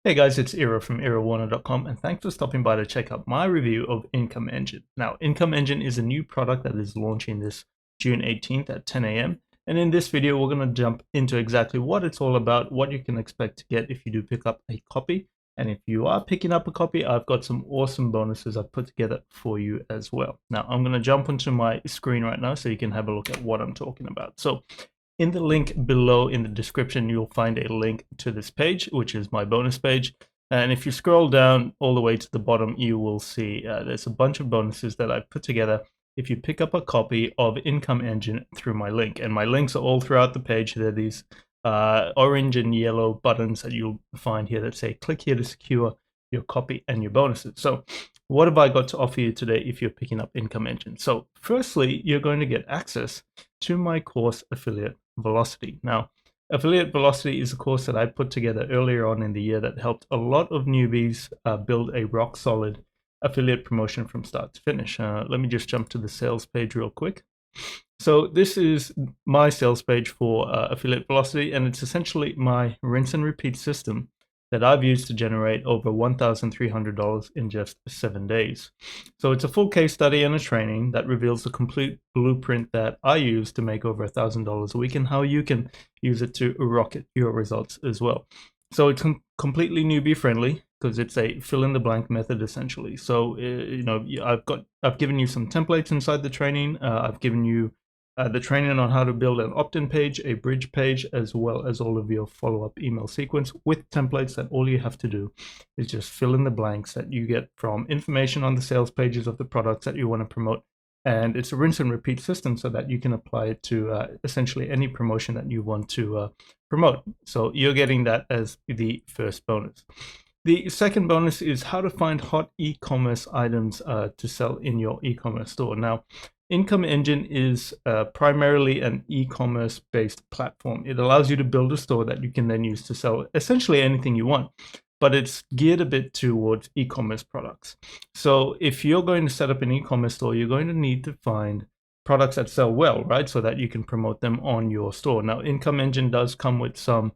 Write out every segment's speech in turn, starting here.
Hey guys, it's Ira from irawarner.com, and thanks for stopping by to check out my review of Income Engine. Now, Income Engine is a new product that is launching this June 18th at 10 a.m. And in this video, we're going to jump into exactly what it's all about, what you can expect to get if you do pick up a copy. And if you are picking up a copy, I've got some awesome bonuses I've put together for you as well. Now, I'm going to jump onto my screen right now so you can have a look at what I'm talking about. So in the link below in the description, you'll find a link to this page, which is my bonus page. And if you scroll down all the way to the bottom, you will see there's a bunch of bonuses that I've put together if you pick up a copy of Income Engine through my link. And my links are all throughout the page. There are these orange and yellow buttons that you'll find here that say click here to secure your copy and your bonuses. So what have I got to offer you today if you're picking up Income Engine? So firstly, you're going to get access to my course Affiliate Velocity. Now, Affiliate Velocity is a course that I put together earlier on in the year that helped a lot of newbies build a rock solid affiliate promotion from start to finish. Let me just jump to the sales page real quick. So this is my sales page for Affiliate Velocity, and it's essentially my rinse and repeat system that I've used to generate over $1,300 in just 7 days. So it's a full case study and a training that reveals the complete blueprint that I use to make over $1,000 a week and how you can use it to rocket your results as well. So it's completely newbie friendly because it's a fill in the blank method essentially. So I've given you some templates inside the training. I've given you the training on how to build an opt-in page, a bridge page, as well as all of your follow-up email sequence with templates that all you have to do is just fill in the blanks that you get from information on the sales pages of the products that you want to promote. And it's a rinse and repeat system so that you can apply it to essentially any promotion that you want to promote. So you're getting that as the first bonus. The second bonus is how to find hot e-commerce items to sell in your e-commerce store. Now, Income Engine is primarily an e-commerce based platform. It allows you to build a store that you can then use to sell essentially anything you want, but it's geared a bit towards e-commerce products. So if you're going to set up an e-commerce store, you're going to need to find products that sell well, right? So that you can promote them on your store. Now, Income Engine does come with some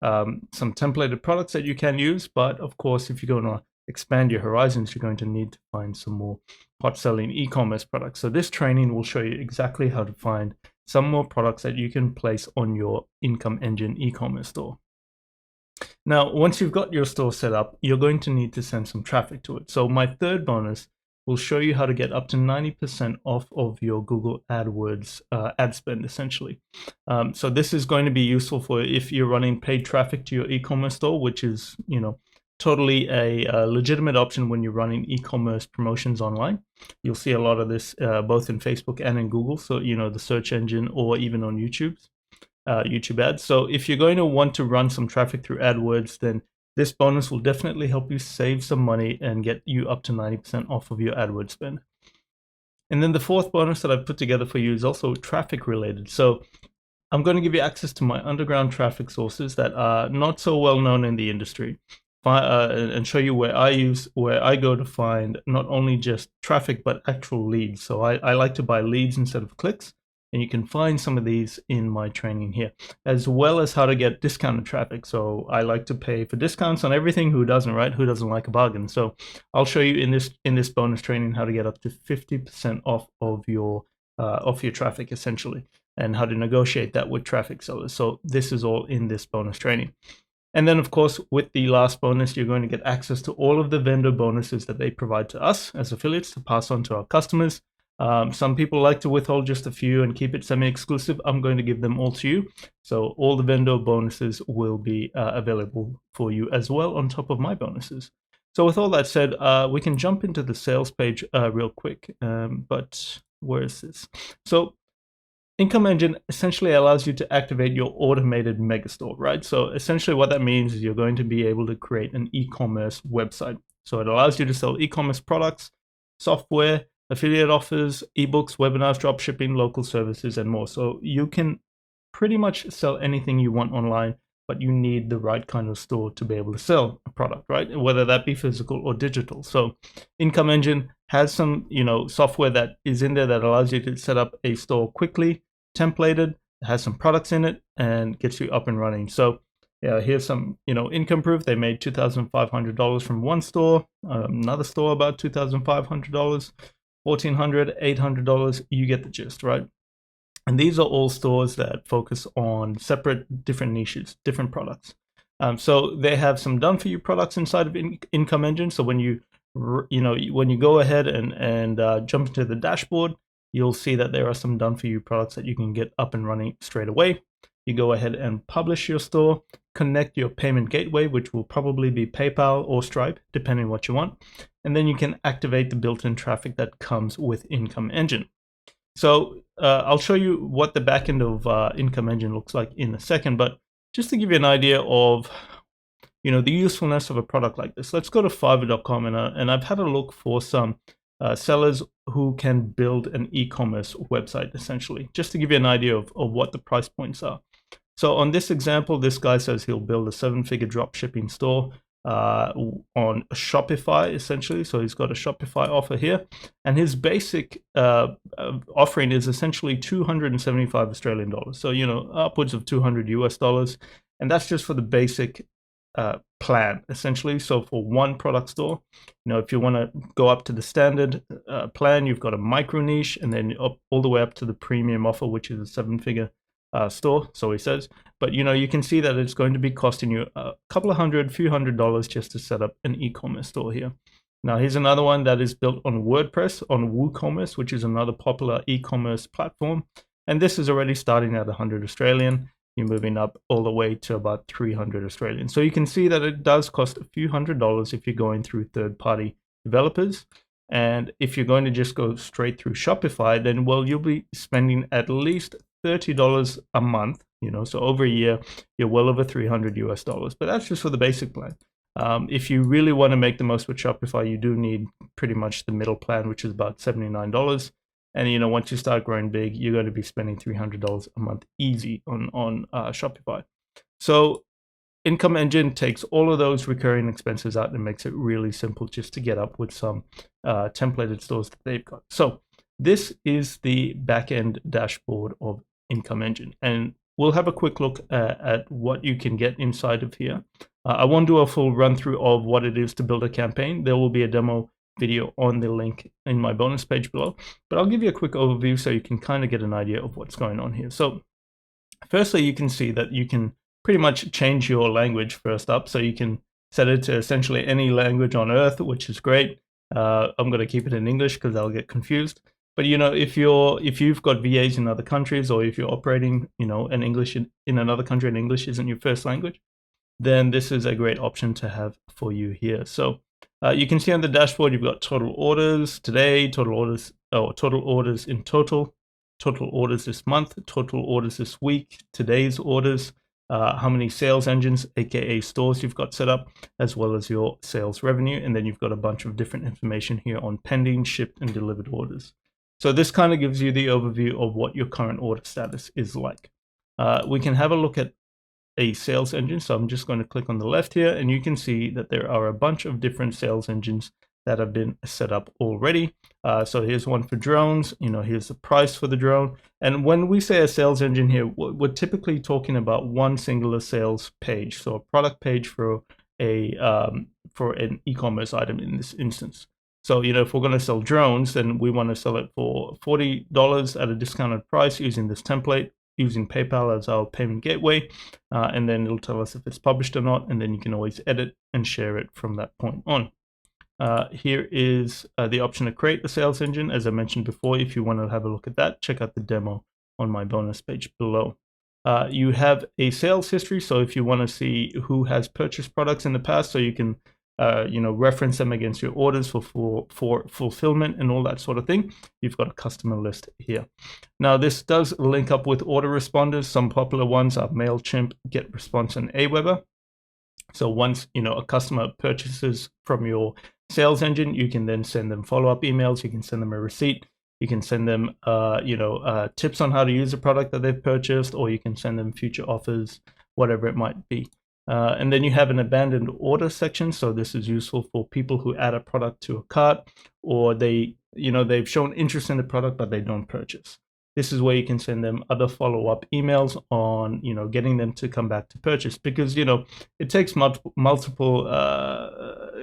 templated products that you can use, but of course, if you're going to expand your horizons, you're going to need to find some more hot selling e-commerce products. So this training will show you exactly how to find some more products that you can place on your Income Engine e-commerce store. Now, once you've got your store set up, you're going to need to send some traffic to it. So my third bonus will show you how to get up to 90% off of your Google AdWords ad spend, essentially. So this is going to be useful for if you're running paid traffic to your e-commerce store, which is, totally a legitimate option when you're running e-commerce promotions online. You'll see a lot of this both in Facebook and in Google, so the search engine, or even on YouTube ads. So if you're going to want to run some traffic through AdWords, then this bonus will definitely help you save some money and get you up to 90% off of your AdWords spend. And then the fourth bonus that I've put together for you is also traffic related. So I'm going to give you access to my underground traffic sources that are not so well known in the industry, and show you where I go to find not only just traffic but actual leads. So I like to buy leads instead of clicks, and you can find some of these in my training here, as well as how to get discounted traffic. So I like to pay for discounts on everything. Who doesn't, right? Who doesn't like a bargain? So I'll show you in this bonus training how to get up to 50% off of your traffic essentially, and how to negotiate that with traffic sellers. So this is all in this bonus training. And then, of course, with the last bonus, you're going to get access to all of the vendor bonuses that they provide to us as affiliates to pass on to our customers. Some people like to withhold just a few and keep it semi-exclusive. I'm going to give them all to you. So all the vendor bonuses will be available for you as well on top of my bonuses. So with all that said, we can jump into the sales page real quick. But where is this? So Income Engine essentially allows you to activate your automated megastore, right? So essentially what that means is you're going to be able to create an e-commerce website. So it allows you to sell e-commerce products, software, affiliate offers, ebooks, webinars, dropshipping, local services, and more. So you can pretty much sell anything you want online, but you need the right kind of store to be able to sell a product, right? Whether that be physical or digital. So Income Engine has some, software that is in there that allows you to set up a store quickly, templated, has some products in it, and gets you up and running. So here's some, income proof. They made $2,500 from one store, another store about $2,500, $1,400, $800. You get the gist, right? And these are all stores that focus on separate, different niches, different products. So they have some done-for-you products inside of Income Engine. So when you go ahead and jump into the dashboard, you'll see that there are some done-for-you products that you can get up and running straight away. You go ahead and publish your store, connect your payment gateway, which will probably be PayPal or Stripe, depending on what you want. And then you can activate the built-in traffic that comes with Income Engine. So I'll show you what the backend of Income Engine looks like in a second, but just to give you an idea of the usefulness of a product like this, let's go to Fiverr.com, and I've had a look for some sellers who can build an e-commerce website, essentially, just to give you an idea of what the price points are. So on this example, this guy says he'll build a 7-figure drop shipping store on Shopify, essentially. So he's got a Shopify offer here, and his basic offering is essentially 275 Australian dollars. So upwards of 200 US dollars, and that's just for the basic plan, essentially. So for one product store, if you want to go up to the standard plan, you've got a micro niche, and then all the way up to the premium offer, which is a 7-figure store, so he says. But you can see that it's going to be costing you a couple of few hundred dollars just to set up an e-commerce store here. Now here's another one that is built on WordPress, on WooCommerce, which is another popular e-commerce platform, and this is already starting at 100 Australian. You're moving up all the way to about 300 Australian. So you can see that it does cost a few $100s if you're going through third-party developers. And if you're going to just go straight through Shopify, then you'll be spending at least $30 a month. So over a year, you're well over 300 US dollars. But that's just for the basic plan. If you really want to make the most with Shopify, you do need pretty much the middle plan, which is about $79. And once you start growing big, you're going to be spending $300 a month easy on Shopify. So Income Engine takes all of those recurring expenses out and makes it really simple just to get up with some templated stores that they've got. So this is the backend dashboard of Income Engine, and we'll have a quick look at what you can get inside of here. I won't do a full run through of what it is to build a campaign. There will be a demo video on the link in my bonus page below, but I'll give you a quick overview so you can kind of get an idea of what's going on here. So firstly, you can see that you can pretty much change your language first up. So you can set it to essentially any language on earth, which is great. I'm going to keep it in English because I'll get confused. But if you've got VAs in other countries, or if you're operating in English in another country and English isn't your first language, then this is a great option to have for you here. So you can see on the dashboard, you've got total orders today, total orders in total orders this month, total orders this week, today's orders, how many sales engines, aka stores, you've got set up, as well as your sales revenue. And then you've got a bunch of different information here on pending, shipped, and delivered orders. So this kind of gives you the overview of what your current order status is like. We can have a look at a sales engine. So I'm just going to click on the left here, and you can see that there are a bunch of different sales engines that have been set up already. So here's one for drones. Here's the price for the drone. And when we say a sales engine here, we're typically talking about one singular sales page. So a product page for an e-commerce item in this instance. So if we're going to sell drones, then we want to sell it for $40 at a discounted price using this template, using PayPal as our payment gateway, and then it'll tell us if it's published or not, and then you can always edit and share it from that point on. Here is the option to create the sales engine. As I mentioned before, if you want to have a look at that, check out the demo on my bonus page below. You have a sales history, so if you want to see who has purchased products in the past, so you can reference them against your orders for fulfillment and all that sort of thing. You've got a customer list here. Now, this does link up with autoresponders. Some popular ones are MailChimp, Getresponse, and Aweber. So once a customer purchases from your sales engine, you can then send them follow-up emails. You can send them a receipt. You can send them tips on how to use a product that they've purchased, or you can send them future offers, whatever it might be. And then you have an abandoned order section. So this is useful for people who add a product to a cart, or they've shown interest in the product, but they don't purchase. this is where you can send them other follow-up emails on, getting them to come back to purchase, because, it takes multiple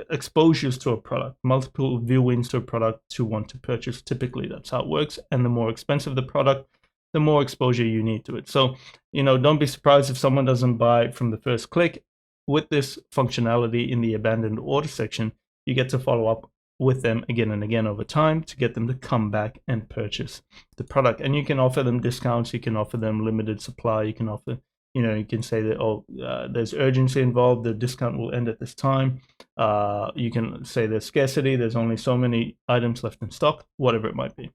exposures to a product, multiple viewings to a product to want to purchase. Typically, that's how it works. And the more expensive the product, the more exposure you need to it. So, don't be surprised if someone doesn't buy from the first click. With this functionality in the abandoned order section, you get to follow up with them again and again over time to get them to come back and purchase the product. And you can offer them discounts, you can offer them limited supply, you can offer, you can say that, there's urgency involved, the discount will end at this time. You can say there's scarcity, there's only so many items left in stock, whatever it might be.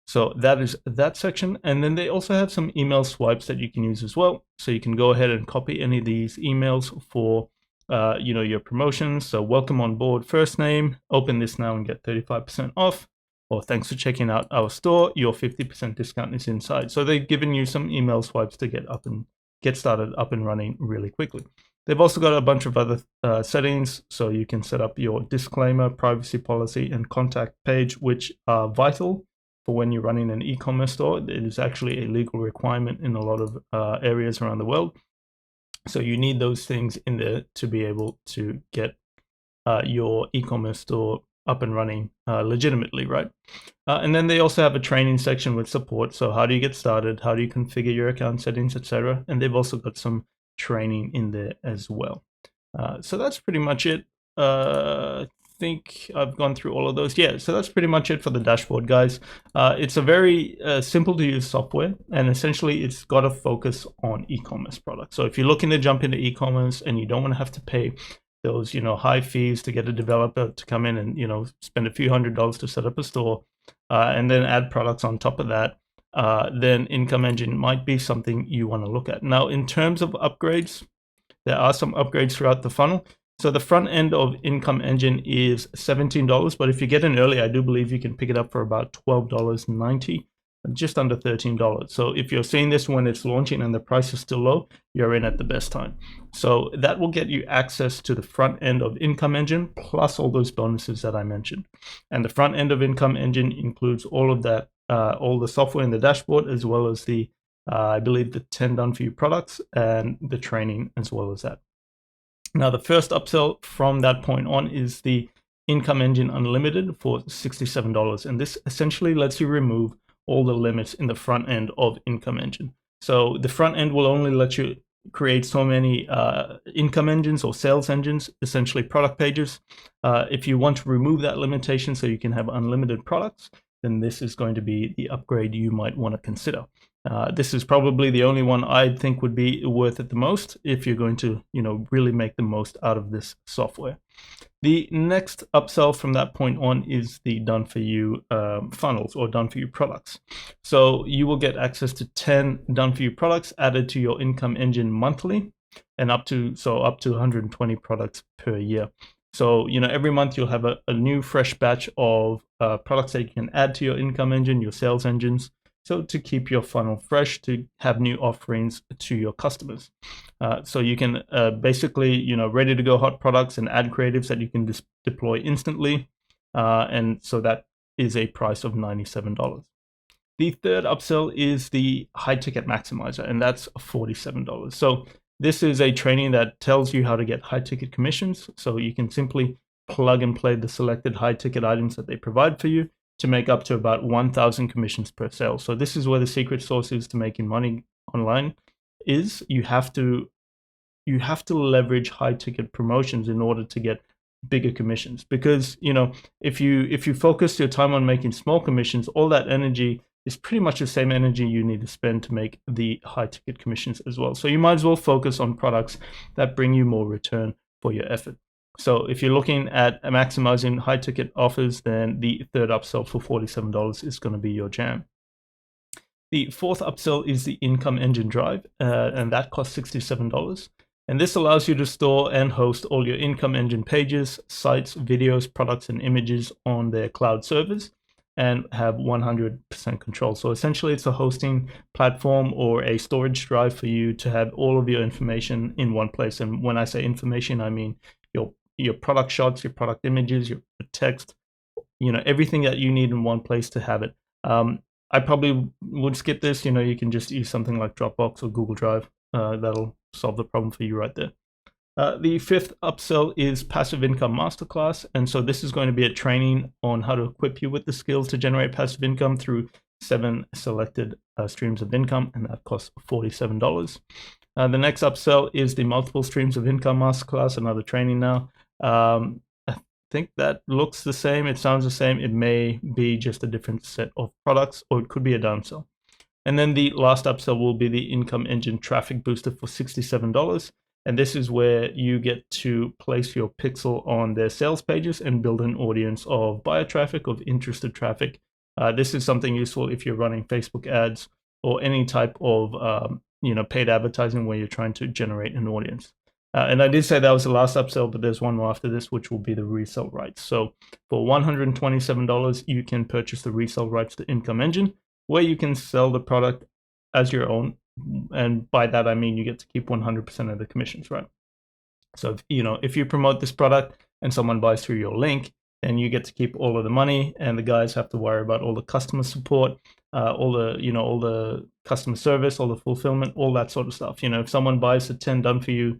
So that is that section. And then they also have some email swipes that you can use as well. So you can go ahead and copy any of these emails for your promotions. So welcome on board, first name, open this now and get 35% off. Or thanks for checking out our store, your 50% discount is inside. So they've given you some email swipes to get started up and running really quickly. They've also got a bunch of other settings. So you can set up your disclaimer, privacy policy, and contact page, which are vital for when you're running an e-commerce store. It is actually a legal requirement in a lot of areas around the world. So you need those things in there to be able to get your e-commerce store up and running legitimately, right? And then they also have a training section with support. So how do you get started? How do you configure your account settings, etc.? And they've also got some training in there as well. So that's pretty much it. I think I've gone through all of those. Yeah, so that's pretty much it for the dashboard, guys. It's a very simple to use software, and essentially it's got a focus on e-commerce products. So if you're looking to jump into e-commerce and you don't want to have to pay those high fees to get a developer to come in and spend a few $100s to set up a store, and then add products on top of that, then Income Engine might be something you want to look at. Now, in terms of upgrades, there are some upgrades throughout the funnel. So the front end of Income Engine is $17, but if you get in early, I do believe you can pick it up for about $12.90, just under $13. So if you're seeing this when it's launching and the price is still low, you're in at the best time. So that will get you access to the front end of Income Engine, plus all those bonuses that I mentioned. And the front end of Income Engine includes all of that, all the software in the dashboard, as well as the I believe the 10 done for you products and the training as well as that. Now, the first upsell from that point on is the Income Engine Unlimited for $67. And this essentially lets you remove all the limits in the front end of Income Engine. So the front end will only let you create so many income engines or sales engines, essentially product pages. If you want to remove that limitation so you can have unlimited products, then this is going to be the upgrade you might want to consider. This is probably the only one I think would be worth it the most if you're going to, really make the most out of this software. The next upsell from that point on is the done for you funnels or done for you products. So you will get access to 10 done for you products added to your Income Engine monthly, and up to 120 products per year. So, every month you'll have a new fresh batch of products that you can add to your Income Engine, your sales engines. So to keep your funnel fresh, to have new offerings to your customers. So you can basically, ready to go hot products and ad creatives that you can deploy instantly. And so that is a price of $97. The third upsell is the high ticket maximizer, and that's $47. So this is a training that tells you how to get high ticket commissions. So you can simply plug and play the selected high ticket items that they provide for you to make up to about 1,000 commissions per sale. So this is where the secret sauce is to making money online. Is you have to leverage high ticket promotions in order to get bigger commissions, because if you focus your time on making small commissions, all that energy is pretty much the same energy you need to spend to make the high ticket commissions as well. So you might as well focus on products that bring you more return for your effort. So if you're looking at maximizing high ticket offers, then the third upsell for $47 is going to be your jam. The fourth upsell is the Income Engine Drive, and that costs $67. And this allows you to store and host all your Income Engine pages, sites, videos, products, and images on their cloud servers and have 100% control. So essentially it's a hosting platform or a storage drive for you to have all of your information in one place. And when I say information, I mean your product shots, your product images, your text, everything that you need in one place to have it. I probably would skip this. You can just use something like Dropbox or Google Drive. That'll solve the problem for you right there. The fifth upsell is Passive Income Masterclass. And so this is going to be a training on how to equip you with the skills to generate passive income through 7 selected streams of income, and that costs $47. The next upsell is the Multiple Streams of Income Masterclass, another training now. I think that looks the same. It sounds the same. It may be just a different set of products, or it could be a downsell. And then the last upsell will be the Income Engine Traffic Booster for $67. And this is where you get to place your pixel on their sales pages and build an audience of buyer traffic, of interested traffic. This is something useful if you're running Facebook ads or any type of paid advertising where you're trying to generate an audience. And I did say that was the last upsell, but there's one more after this, which will be the resale rights. So for $127, you can purchase the resale rights to Income Engine, where you can sell the product as your own. And by that, I mean you get to keep 100% of the commissions, right? So, if you promote this product and someone buys through your link, then you get to keep all of the money, and the guys have to worry about all the customer support, all the customer service, all the fulfillment, all that sort of stuff. If someone buys the 10 done for you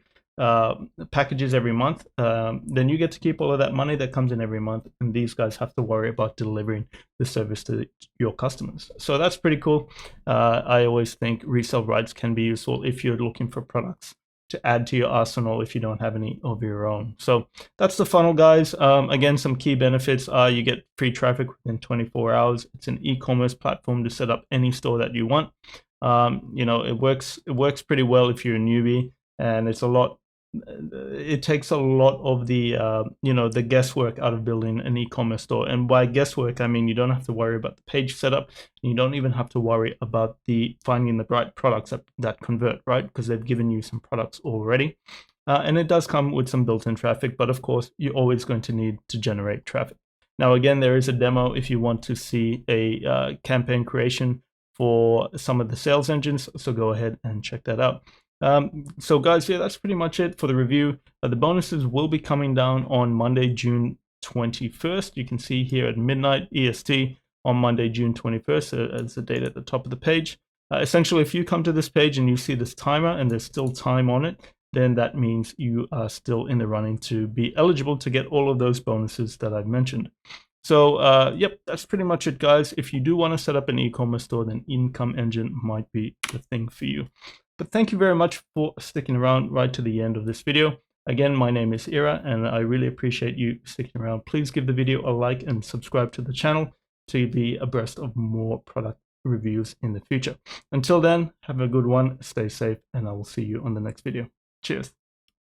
packages every month, then you get to keep all of that money that comes in every month, and these guys have to worry about delivering the service to your customers. So that's pretty cool. I always think resale rights can be useful if you're looking for products to add to your arsenal if you don't have any of your own. So that's the funnel, guys. Again, some key benefits are you get free traffic within 24 hours. It's an e-commerce platform to set up any store that you want. It works pretty well if you're a newbie, and it takes a lot of the guesswork out of building an e-commerce store. And by guesswork, I mean you don't have to worry about the page setup. You don't even have to worry about finding the right products that convert, right? Because they've given you some products already. And it does come with some built-in traffic, but of course, you're always going to need to generate traffic. Now, again, there is a demo if you want to see a campaign creation for some of the sales engines. So go ahead and check that out. So guys, yeah, that's pretty much it for the review. The bonuses will be coming down on Monday, June 21st. You can see here at midnight EST on Monday, June 21st, as the date at the top of the page. Essentially, if you come to this page and you see this timer and there's still time on it, then that means you are still in the running to be eligible to get all of those bonuses that I've mentioned. So, yep, that's pretty much it, guys. If you do want to set up an e-commerce store, then Income Engine might be the thing for you. But thank you very much for sticking around right to the end of this video. Again, my name is Ira, and I really appreciate you sticking around. Please give the video a like and subscribe to the channel to be abreast of more product reviews in the future. Until then, have a good one, stay safe, and I will see you on the next video. Cheers.